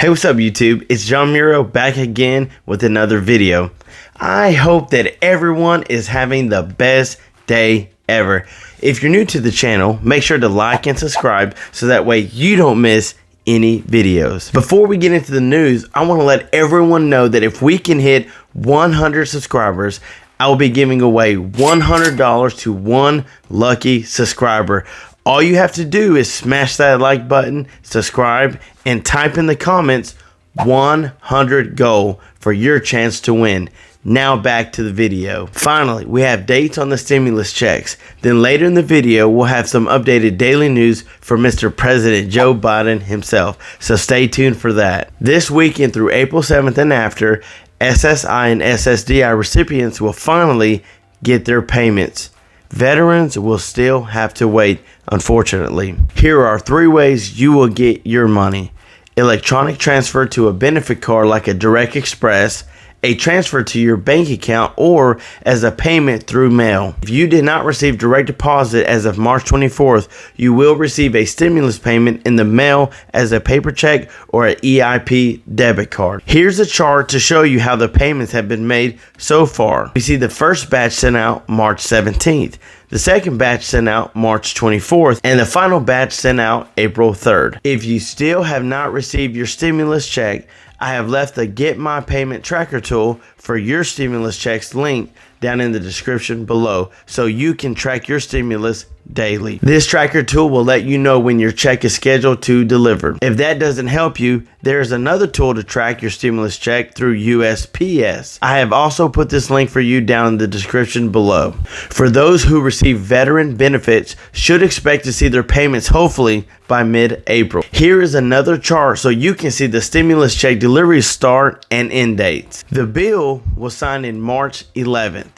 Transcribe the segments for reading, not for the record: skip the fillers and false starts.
Hey, what's up YouTube? It's John Muro back again with another video. I hope that everyone is having the best day ever. If you're new to the channel, make sure to like and subscribe so that way you don't miss any videos. Before we get into the news, I want to let everyone know that if we can hit 100 subscribers, I will be giving away $100 to one lucky subscriber. All you have to do is smash that like button, subscribe, and type in the comments 100 goal for your chance to win. Now back to the video. Finally, we have dates on the stimulus checks. Then later in the video, we'll have some updated daily news for Mr. President Joe Biden himself. So stay tuned for that. This weekend through April 7th and after, SSI and SSDI recipients will finally get their payments. Veterans will still have to wait, unfortunately. Here are 3 ways you will get your money. Electronic transfer to a benefit card like a Direct Express, a transfer to your bank account, or as a payment through mail. If you did not receive direct deposit as of March 24th, you will receive a stimulus payment in the mail as a paper check or an EIP debit card. Here's a chart to show you how the payments have been made so far. We see the first batch sent out March 17th. The second batch sent out March 24th, and the final batch sent out April 3rd. If you still have not received your stimulus check, I have left the Get My Payment Tracker tool for your stimulus checks link down in the description below so you can track your stimulus daily. This tracker tool will let you know when your check is scheduled to deliver. If that doesn't help you, there's another tool to track your stimulus check through USPS. I have also put this link for you down in the description below. For those who receive veteran benefits, should expect to see their payments hopefully by mid-April. Here is another chart so you can see the stimulus check delivery start and end dates. The bill was signed in March 11th.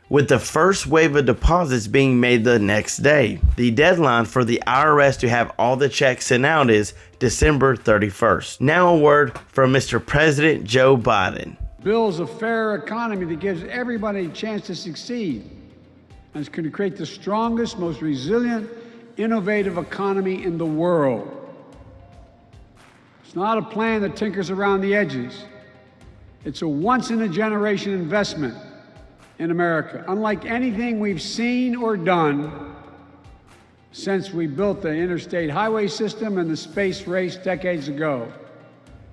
With the first wave of deposits being made the next day. The deadline for the IRS to have all the checks sent out is December 31st. Now a word from Mr. President Joe Biden. Builds a fair economy that gives everybody a chance to succeed. And it's going to create the strongest, most resilient, innovative economy in the world. It's not a plan that tinkers around the edges. It's a once-in-a-generation investment in America, unlike anything we've seen or done since we built the interstate highway system and the space race decades ago.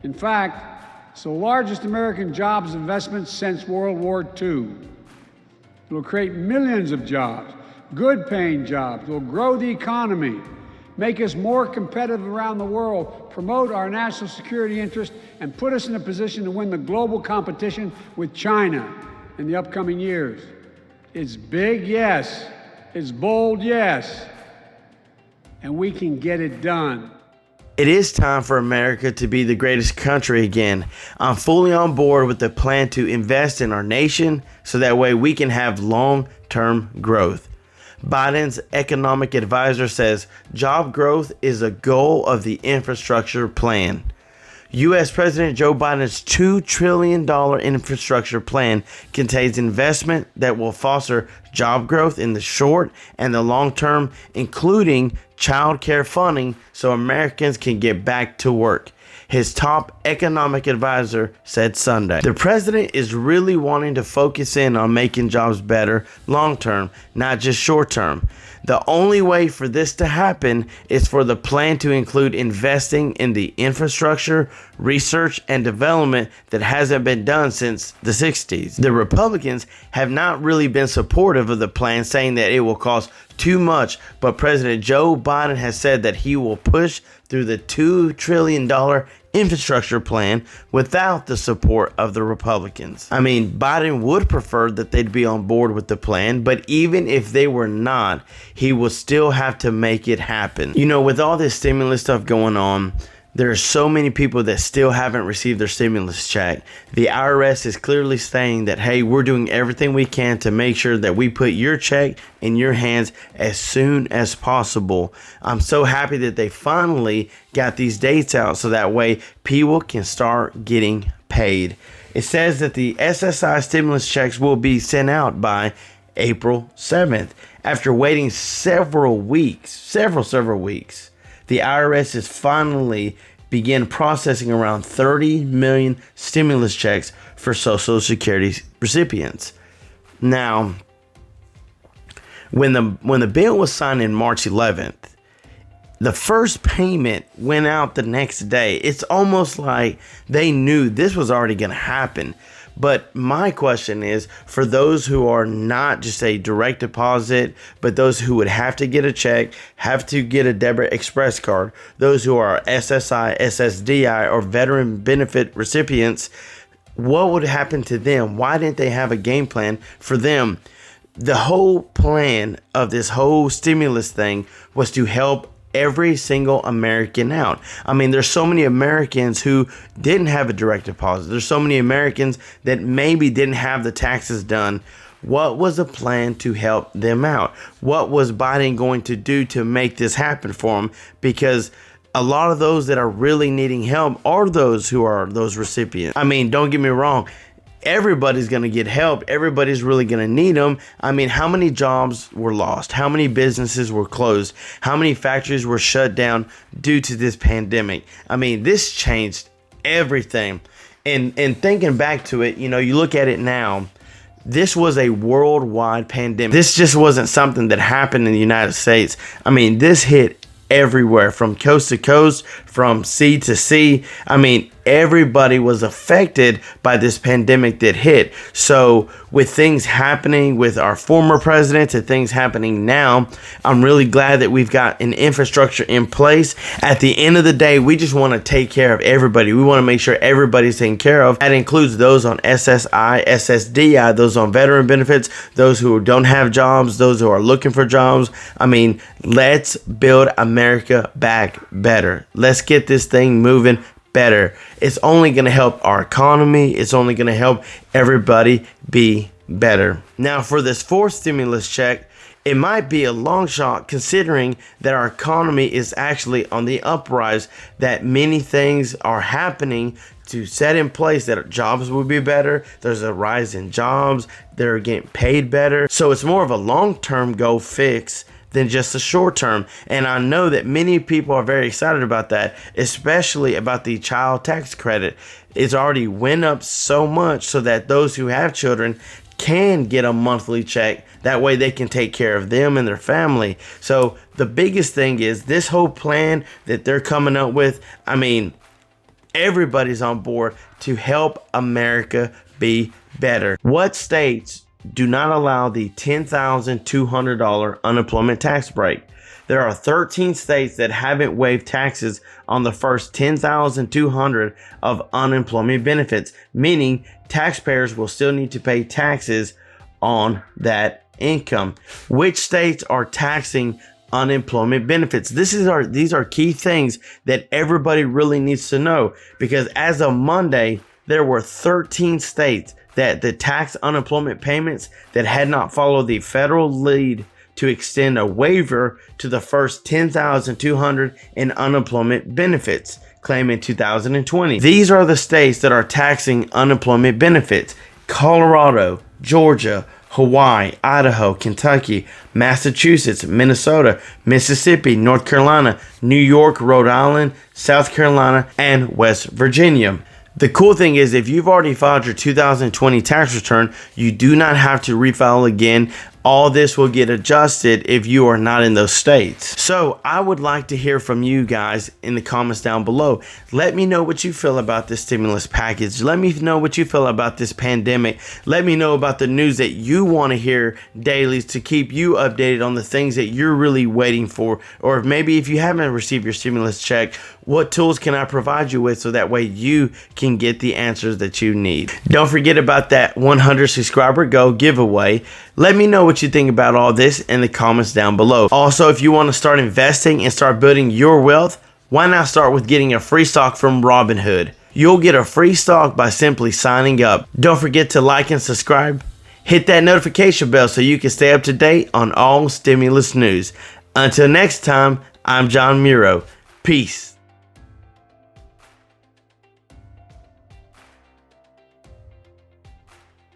In fact, it's the largest American jobs investment since World War II. It will create millions of jobs, good-paying jobs. It will grow the economy, make us more competitive around the world, promote our national security interests, and put us in a position to win the global competition with China in the upcoming years. It's big, yes. It's bold, yes. And we can get it done. It is time for America to be the greatest country again. I'm fully on board with the plan to invest in our nation so that way we can have long-term growth. Biden's economic advisor says job growth is a goal of the infrastructure plan. U.S. President Joe Biden's $2 trillion infrastructure plan contains investment that will foster job growth in the short and the long term, including child care funding so Americans can get back to work, his top economic advisor said Sunday. The president is really wanting to focus in on making jobs better long term, not just short term. The only way for this to happen is for the plan to include investing in the infrastructure, research, and development that hasn't been done since the 60s. The Republicans have not really been supportive of the plan, saying that it will cost too much, but President Joe Biden has said that he will push through the $2 trillion infrastructure plan without the support of the Republicans. I mean, Biden would prefer that they'd be on board with the plan, but even if they were not, he will still have to make it happen. You know, with all this stimulus stuff going on, there are so many people that still haven't received their stimulus check. The IRS is clearly saying that, hey, we're doing everything we can to make sure that we put your check in your hands as soon as possible. I'm so happy that they finally got these dates out so that way people can start getting paid. It says that the SSI stimulus checks will be sent out by April 7th after waiting several weeks. The IRS is finally began processing around 30 million stimulus checks for Social Security recipients. Now, when the bill was signed in March 11th, the first payment went out the next day. It's almost like they knew this was already going to happen. But my question is, for those who are not just a direct deposit, but those who would have to get a check, have to get a debit express card, those who are SSI, SSDI, or veteran benefit recipients, what would happen to them? Why didn't they have a game plan for them? The whole plan of this whole stimulus thing was to help every single American out. I mean, there's so many Americans who didn't have a direct deposit. There's so many Americans that maybe didn't have the taxes done. What was the plan to help them out? What was Biden going to do to make this happen for them? Because a lot of those that are really needing help are those who are those recipients. I mean, don't get me wrong. Everybody's going to get help. Everybody's really going to need them. I mean, how many jobs were lost? How many businesses were closed? How many factories were shut down due to this pandemic? I mean, this changed everything. And thinking back to it, you know, you look at it now, this was a worldwide pandemic. This just wasn't something that happened in the United States. I mean, this hit everywhere, from coast to coast, from sea to sea. I mean, everybody was affected by this pandemic that hit. So with things happening with our former presidents and things happening now, I'm really glad that we've got an infrastructure in place. At the end of the day, we just want to take care of everybody. We want to make sure everybody's taken care of. That includes those on SSI, SSDI, those on veteran benefits, those who don't have jobs, those who are looking for jobs. I mean, let's build America back better. Let's get this thing moving better. It's only going to help our economy. It's only going to help everybody be better. Now, for this fourth stimulus check, it might be a long shot considering that our economy is actually on the uprise, that many things are happening to set in place that jobs will be better. There's a rise in jobs. They're getting paid better. So it's more of a long-term goal fix than just a short term. And I know that many people are very excited about that, especially about the child tax credit. It's already went up so much so that those who have children can get a monthly check. That way they can take care of them and their family. So the biggest thing is this whole plan that they're coming up with. I mean, everybody's on board to help America be better. What states do not allow the $10,200 unemployment tax break? There are 13 states that haven't waived taxes on the first $10,200 of unemployment benefits, meaning taxpayers will still need to pay taxes on that income. Which states are taxing unemployment benefits? These are key things that everybody really needs to know, because as of Monday, there were 13 states that the tax unemployment payments that had not followed the federal lead to extend a waiver to the first $10,200 in unemployment benefits claimed in 2020. These are the states that are taxing unemployment benefits: Colorado, Georgia, Hawaii, Idaho, Kentucky, Massachusetts, Minnesota, Mississippi, North Carolina, New York, Rhode Island, South Carolina, and West Virginia. The cool thing is, if you've already filed your 2020 tax return, you do not have to refile again. All this will get adjusted if you are not in those states. So I would like to hear from you guys in the comments down below. Let me know what you feel about this stimulus package. Let me know what you feel about this pandemic. Let me know about the news that you want to hear daily to keep you updated on the things that you're really waiting for. Or maybe if you haven't received your stimulus check, what tools can I provide you with so that way you can get the answers that you need? Don't forget about that 100 subscriber goal giveaway. Let me know what you think about all this in the comments down below. Also, if you want to start investing and start building your wealth, why not start with getting a free stock from Robinhood? You'll get a free stock by simply signing up. Don't forget to like and subscribe. Hit that notification bell so you can stay up to date on all stimulus news. Until next time, I'm John Muro. Peace.